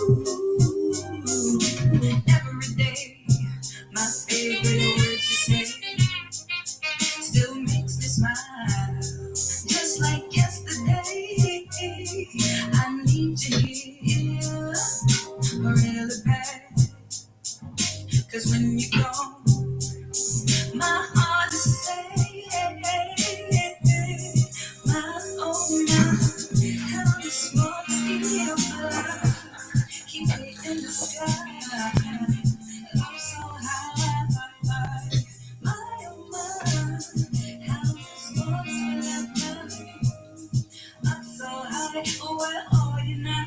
Every day, my favorite word to say still makes me smile. Just like yesterday, I need you here really bad. Cause when you go, my heart is sad. My oh my, how the smoke still fly. Keep it in the sky. I'm so high. My oh my, how the smoke still fly. I'm so high. Where are you now?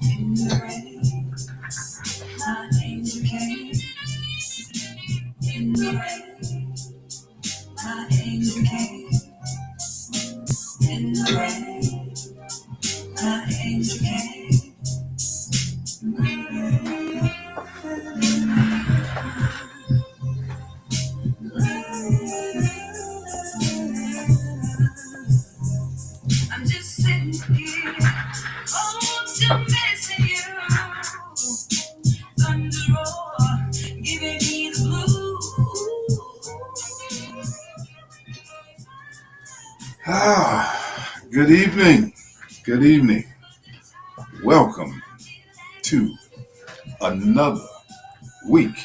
In the rain, my angel came. In the rain, my angel came. In the rain, my angel came. I'm just sitting here, oh, still missing you. Thunder roar, giving me the blues. Good evening. Good evening. Welcome to another week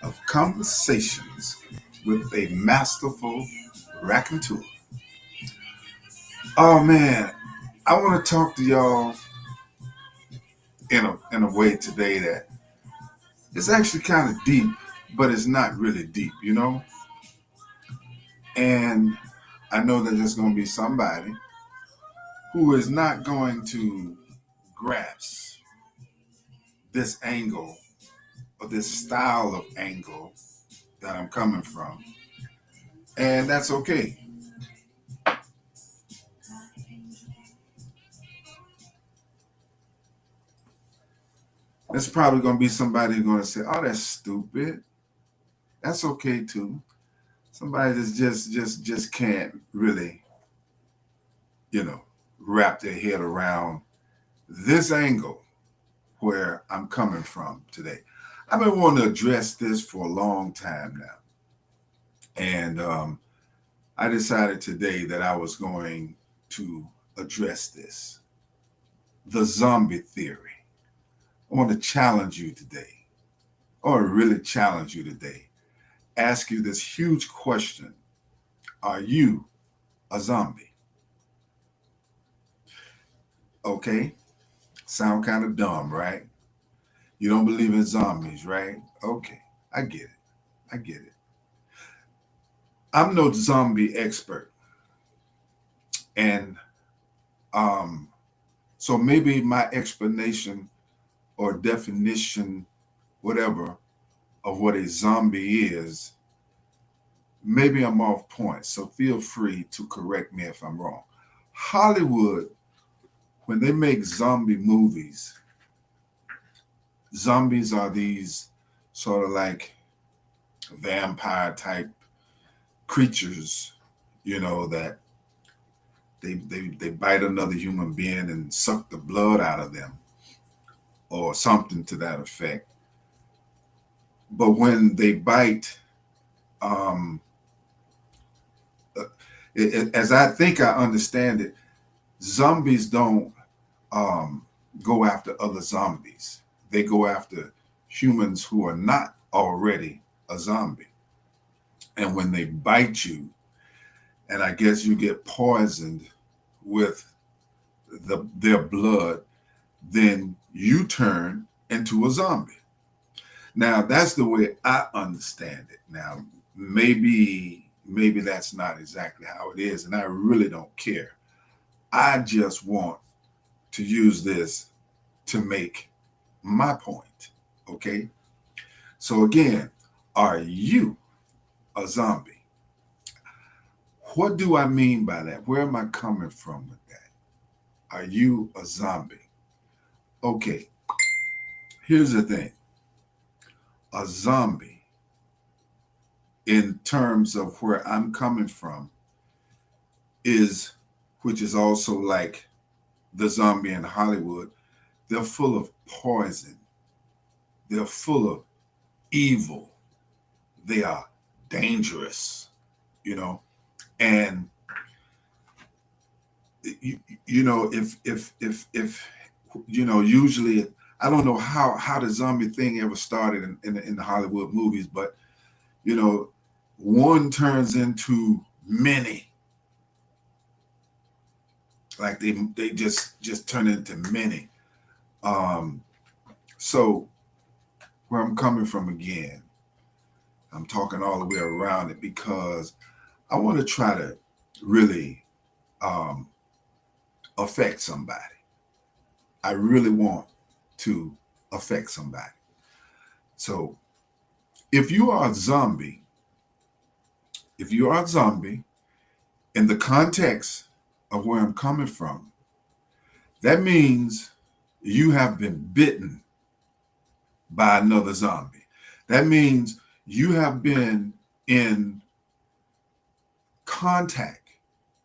of conversations with a masterful raconteur. Oh man, I want to talk to y'all in a way today that is actually kind of deep, but it's not really deep, you know? And I know that there's going to be somebody who is not going to grasp this angle or this style of angle that I'm coming from. And that's okay. There's probably going to be somebody who's going to say, "Oh, that's stupid." That's okay too. Somebody that's just can't really, you know, wrap their head around this angle where I'm coming from today. I've been wanting to address this for a long time now. And I decided today that I was going to address this. The zombie theory. I want to challenge you today, or really challenge you today. Ask you this huge question. Are you a zombie? Okay, sound kind of dumb, right? You don't believe in zombies, right? Okay, I get it. I get it. I'm no zombie expert. And um, so maybe my explanation or definition, whatever, of what a zombie is, maybe I'm off point. So feel free to correct me if I'm wrong. Hollywood, when they make zombie movies, zombies are these sort of like vampire type creatures, that they bite another human being and suck the blood out of them or something to that effect. But when they bite, um, as I think I understand it, zombies don't um, go after other zombies. They go after humans who are not already a zombie. And when they bite you, and I guess you get poisoned with their blood, then you turn into a zombie. Now that's the way I understand it. Now maybe that's not exactly how it is, and I really don't care. I just want to use this to make my point. Okay. So again, are you a zombie? What do I mean by that? Where am I coming from with that? Are you a zombie? Okay, here's the thing. A zombie, in terms of where I'm coming from, which is also like the zombie in Hollywood, They're full of poison. They're full of evil. They are dangerous, you know. And if usually I don't know how the zombie thing ever started in the Hollywood movies, but you know, one turns into many. Like they just turn into many. Um, so where I'm coming from again, I'm talking all the way around it because I want to try to really um, affect somebody. I really want to affect somebody. So if you are a zombie, if you are a zombie in the context of where I'm coming from, that means you have been bitten by another zombie. That means you have been in contact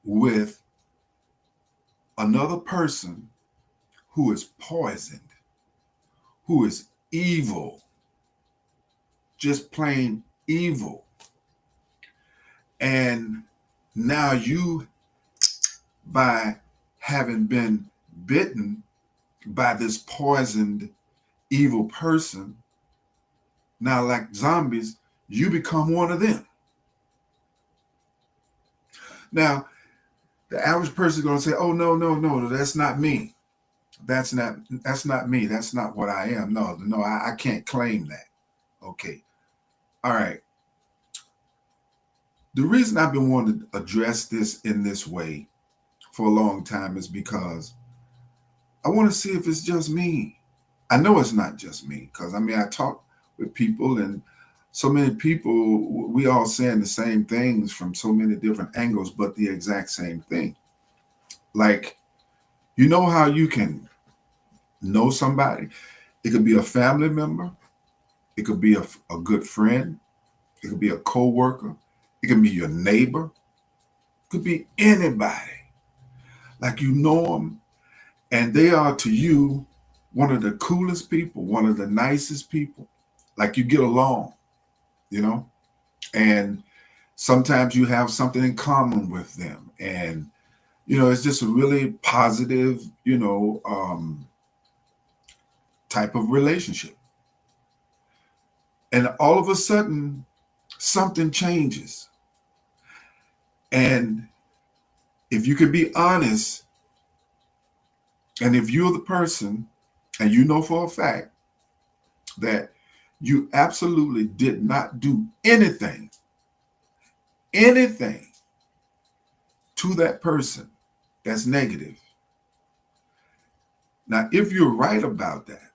with another person who is poisoned, who is evil, just plain evil. And now you, by having been bitten by this poisoned evil person, now like zombies, you become one of them. Now, the average person is going to say, "Oh no, that's not me. That's not me. That's not what I am. No, I can't claim that." Okay, all right. The reason I've been wanting to address this in this way for a long time is because I want to see if it's just me. I know it's not just me because I mean I talk with people and so many people, we all saying the same things from so many different angles, but the exact same thing. Like, you know how you can know somebody? It could be a family member, it could be a good friend, it could be a coworker, it could be your neighbor, it could be anybody. Like you know them, and they are to you one of the coolest people, one of the nicest people. Like you get along, you know, and sometimes you have something in common with them, and it's just a really positive, type of relationship. And all of a sudden, something changes. And if you can be honest, and if you're the person, and you know for a fact that you absolutely did not do anything to that person that's negative. Now, if you're right about that,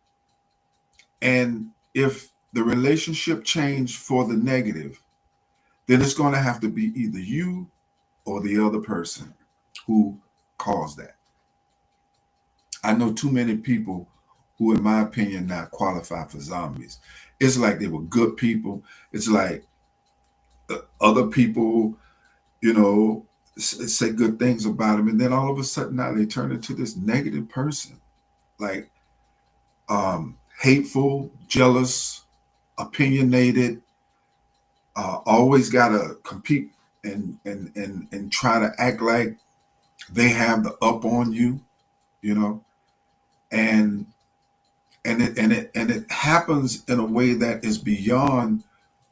and if the relationship changed for the negative, then it's going to have to be either you or the other person who caused that. I know too many people who, in my opinion, now qualify for zombies. It's like they were good people. It's like other people, say good things about them, and then all of a sudden now they turn into this negative person, like hateful, jealous, opinionated, always gotta compete and try to act like they have the up on you, you know, and it happens in a way that is beyond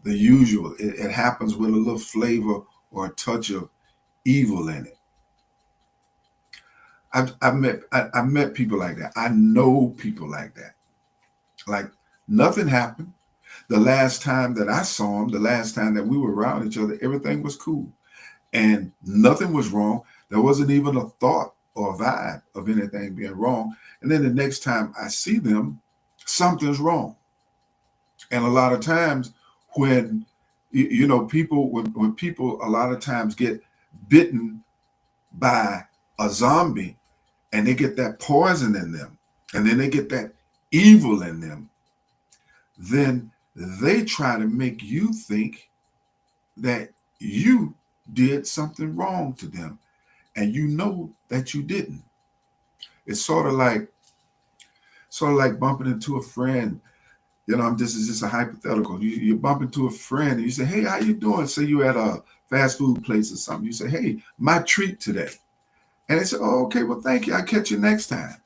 the usual. It happens with a little flavor or a touch of evil in it. I've met people like that. I know people like that. Like nothing happened. The last time that I saw him, the last time that we were around each other, everything was cool and nothing was wrong. There wasn't even a thought or a vibe of anything being wrong. And then the next time I see them, something's wrong. And a lot of times when people when people a lot of times get bitten by a zombie and they get that poison in them and then they get that evil in them, then they try to make you think that you did something wrong to them and you know that you didn't. It's sort of like sort of like bumping into a friend. This is just a hypothetical. You bump into a friend and you say, "Hey, how you doing?" Say you're at a fast food place or something. You say, "Hey, my treat today," and they say, "Oh, okay. Well, thank you. I'll catch you next time."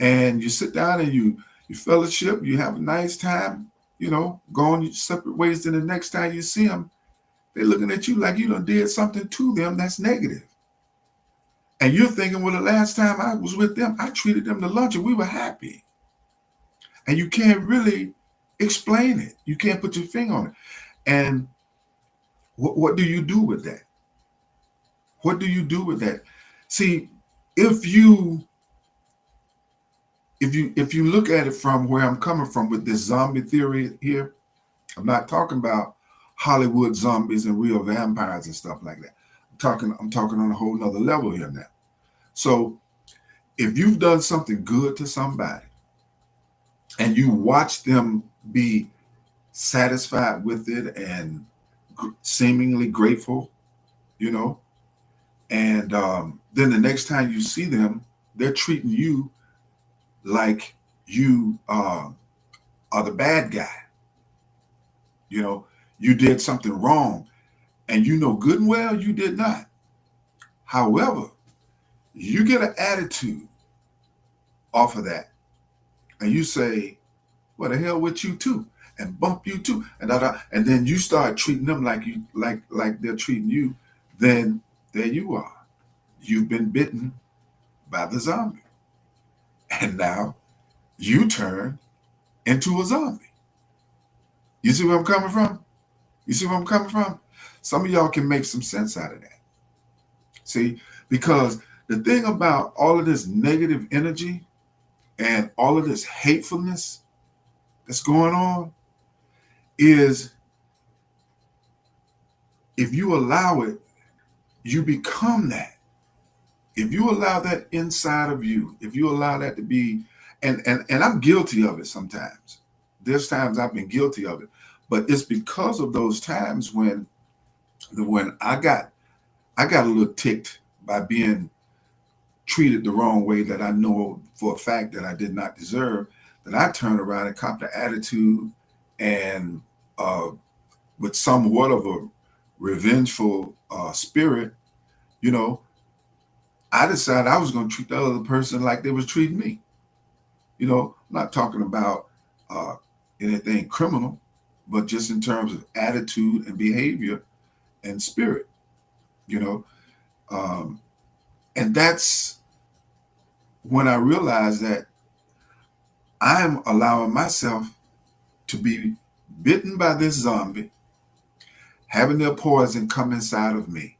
And you sit down and you fellowship. You have a nice time. Going your separate ways. Then the next time you see them, they're looking at you like you done did something to them that's negative. And you're thinking, well, the last time I was with them, I treated them to lunch and we were happy. And you can't really explain it. You can't put your finger on it. And what do you do with that? What do you do with that? See, if you look at it from where I'm coming from with this zombie theory here, I'm not talking about Hollywood zombies and real vampires and stuff like that. I'm talking on a whole nother level here now. So if you've done something good to somebody and you watch them be satisfied with it and seemingly grateful, and then the next time you see them, they're treating you like you are the bad guy. You did something wrong, and you know good and well you did not. However, you get an attitude off of that, and you say, "Well, the hell with you too," and bump you too, and then you start treating them like they're treating you. Then there you are. You've been bitten by the zombie, and now you turn into a zombie. You see where I'm coming from? You see where I'm coming from? Some of y'all can make some sense out of that. See, because the thing about all of this negative energy and all of this hatefulness that's going on is if you allow it, you become that. If you allow that inside of you, if you allow that to be, and I'm guilty of it sometimes. There's times I've been guilty of it, but it's because of those times when I got a little ticked by being treated the wrong way that I know for a fact that I did not deserve, that I turned around and copped the attitude and with somewhat of a revengeful spirit, I decided I was going to treat the other person like they was treating me. I'm not talking about anything criminal, but just in terms of attitude and behavior and spirit, and that's when I realized that I'm allowing myself to be bitten by this zombie, having their poison come inside of me.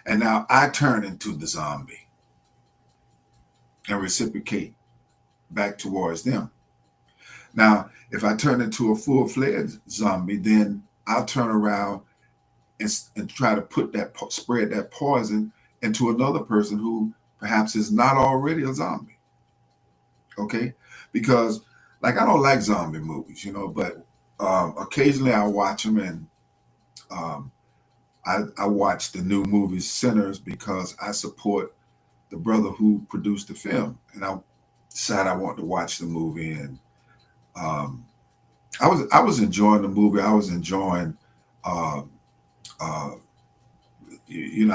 And now I turn into the zombie and reciprocate back towards them. Now, if I turn into a full-fledged zombie, then I'll turn around and try to spread that poison into another person who perhaps is not already a zombie. Okay? Because, like, I don't like zombie movies, but occasionally I watch them, and I watch the new movie Sinners because I support the brother who produced the film, and I decided I want to watch the movie, and I was enjoying the movie. I was enjoying, I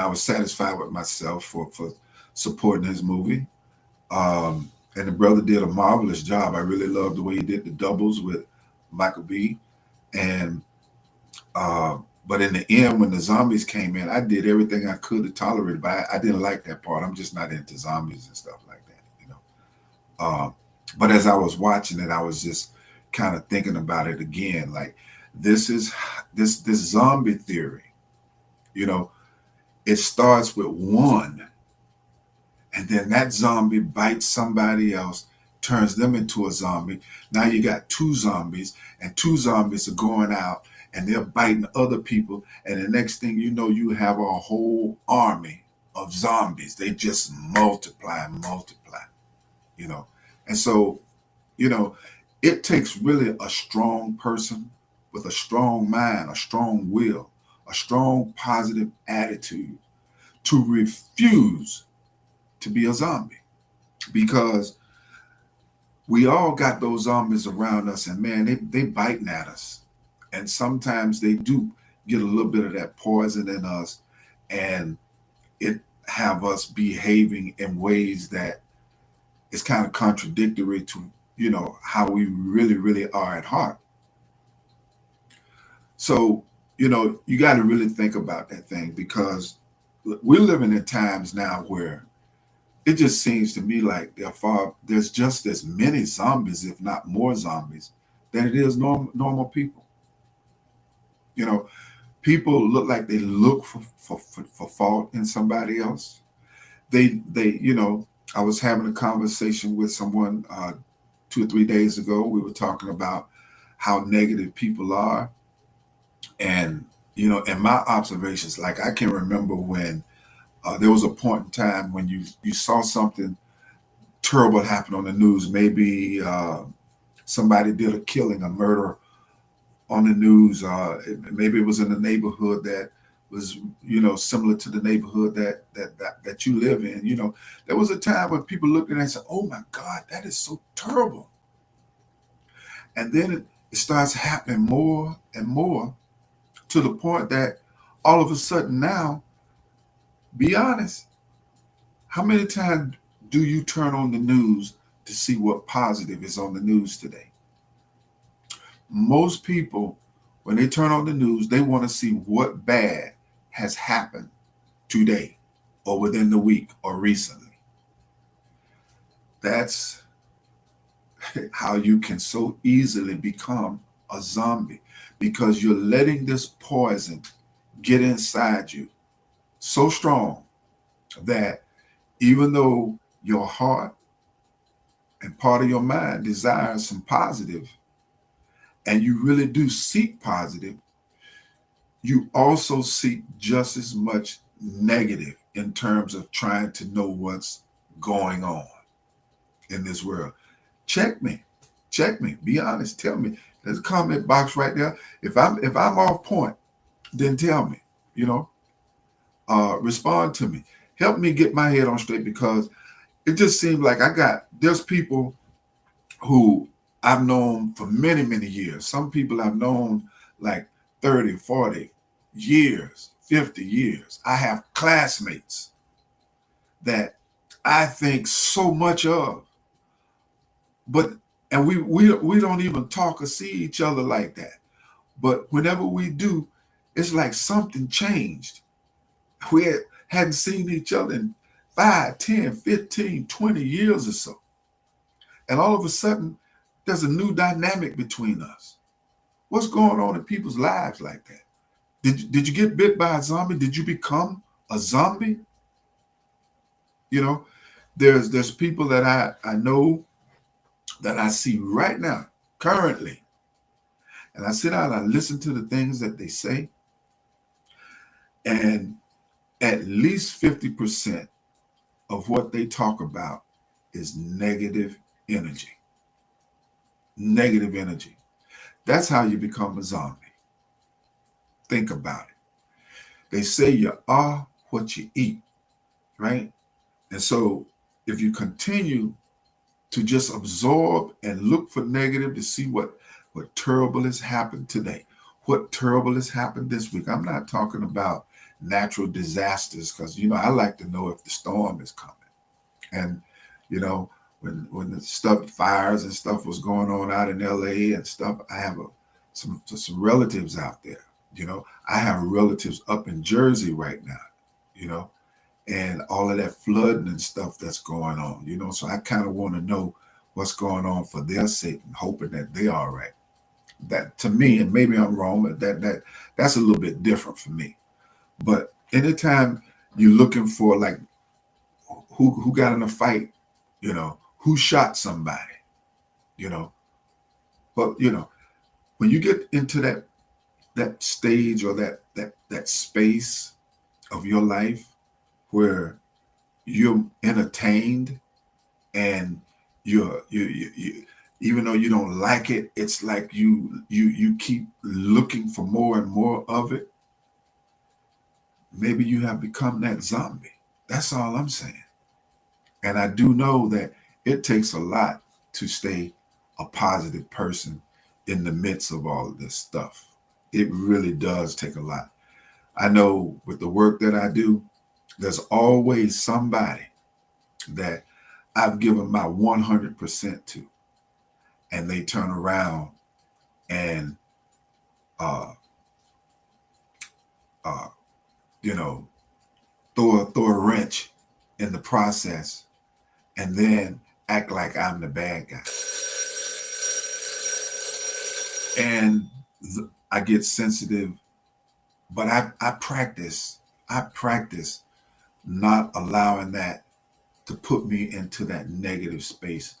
was satisfied with myself for supporting his movie, and the brother did a marvelous job. I really loved the way he did the doubles with Michael B. And but in the end, when the zombies came in, I did everything I could to tolerate it, but I didn't like that part. I'm just not into zombies and stuff like that. But as I was watching it, I was just kind of thinking about it again. Like, this zombie theory, it starts with one, and then that zombie bites somebody else, turns them into a zombie. Now you got two zombies, and two zombies are going out and they're biting other people. And the next thing you know, you have a whole army of zombies. They just multiply and multiply, And so, it takes really a strong person with a strong mind, a strong will, a strong positive attitude to refuse to be a zombie. Because we all got those zombies around us, and man, they biting at us, and sometimes they do get a little bit of that poison in us, and it have us behaving in ways that is kind of contradictory to how we really are at heart. So you got to really think about that thing, because we're living in times now where it just seems to me like there's just as many zombies, if not more zombies, than it is normal people. You know, people look like they look for fault in somebody else. They I was having a conversation with someone 2 or 3 days ago. We were talking about how negative people are, and in my observations, like I can remember when there was a point in time when you saw something terrible happen on the news. Maybe somebody did a killing, a murder on the news. Maybe it was in a neighborhood that was similar to the neighborhood that you live in. There was a time when people looked at it and said, "Oh my God, that is so terrible," and then it starts happening more and more, to the point that all of a sudden now, be honest, how many times do you turn on the news to see what positive is on the news today? Most people, when they turn on the news, they want to see what bad has happened today or within the week or recently. That's how you can so easily become a zombie, because you're letting this poison get inside you so strong that even though your heart and part of your mind desires some positive, and you really do seek positive, you also seek just as much negative in terms of trying to know what's going on in this world. Check me. Be honest. Tell me. There's a comment box right there. If I'm off point, then tell me. Respond to me. Help me get my head on straight, because it just seems like there's people who I've known for many years. Some people I've known like 30, 40 years, 50 years. I have classmates that I think so much of, and we don't even talk or see each other like that. But whenever we do, it's like something changed. We hadn't seen each other in 5, 10, 15, 20 years or so. And all of a sudden, there's a new dynamic between us. What's going on in people's lives like that? Did you get bit by a zombie? Did you become a zombie? There's people that I know, that I see right now, currently, and I sit down and I listen to the things that they say, and at least 50% of what they talk about is negative energy. Negative energy. That's how you become a zombie. Think about it. They say you are what you eat, right? And so if you continue to just absorb and look for negative to see what terrible has happened today, what terrible has happened this week. I'm not talking about natural disasters, because I like to know if the storm is coming. And when the stuff, fires and stuff was going on out in LA and stuff, I have some relatives out there. I have relatives up in Jersey right now, and all of that flooding and stuff that's going on, so I kind of want to know what's going on for their sake, and hoping that they're all right. That, to me, and maybe I'm wrong, but that's a little bit different for me. But anytime you're looking for, like, who got in a fight, who shot somebody, but when you get into that stage, or that space of your life where you're entertained, and you even though you don't like it, it's like you keep looking for more and more of it. Maybe you have become that zombie. That's all I'm saying. And I do know that it takes a lot to stay a positive person in the midst of all of this stuff. It really does take a lot. I know with the work that I do, there's always somebody that I've given my 100% to, and they turn around and, uh, uh, you know, throw a wrench in the process, and then act like I'm the bad guy. And I get sensitive, but I practice not allowing that to put me into that negative space,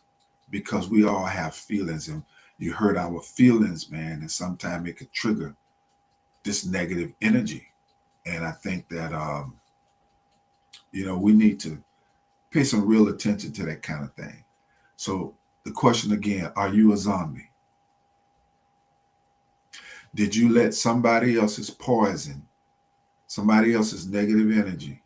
because we all have feelings, and you hurt our feelings, man, and sometimes it could trigger this negative energy. And I think that we need to pay some real attention to that kind of thing. So the question again, are you a zombie? Did you let somebody else's poison, somebody else's negative energy,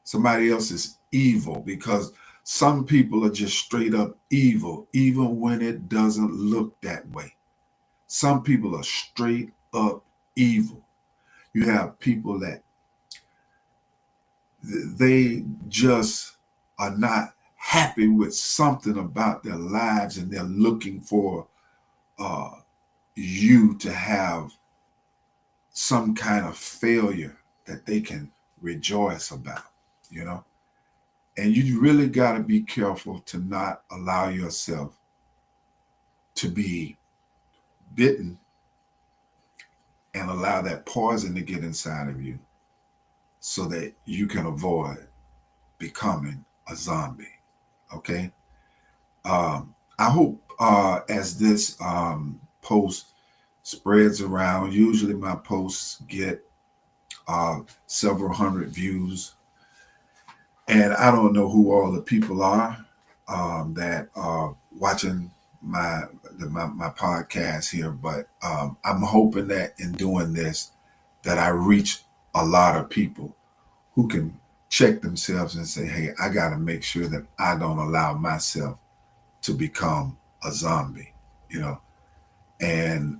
somebody else's evil, because some people are just straight up evil, even when it doesn't look that way. Some people are straight up evil. You have people that they just are not happy with something about their lives, and they're looking for you to have some kind of failure that they can rejoice about, you know? And you really got to be careful to not allow yourself to be bitten and allow that poison to get inside of you, so that you can avoid becoming a zombie. Okay. I hope as this post spreads around, usually my posts get several hundred views, and I don't know who all the people are that are watching my podcast here, but I'm hoping that in doing this, that I reach a lot of people who can check themselves and say, hey, I got to make sure that I don't allow myself to become a zombie, and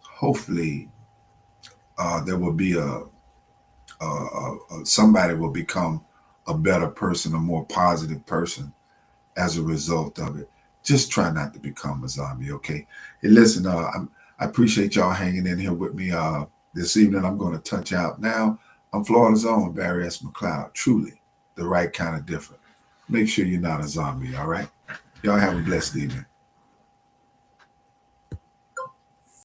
hopefully there will be somebody will become a better person, a more positive person as a result of it. Just try not to become a zombie, okay? Hey, listen, I appreciate y'all hanging in here with me this evening. I'm going to touch out now. I'm Florida's own Barry S. McLeod, truly the right kind of different. Make sure you're not a zombie, all right? Y'all have a blessed evening.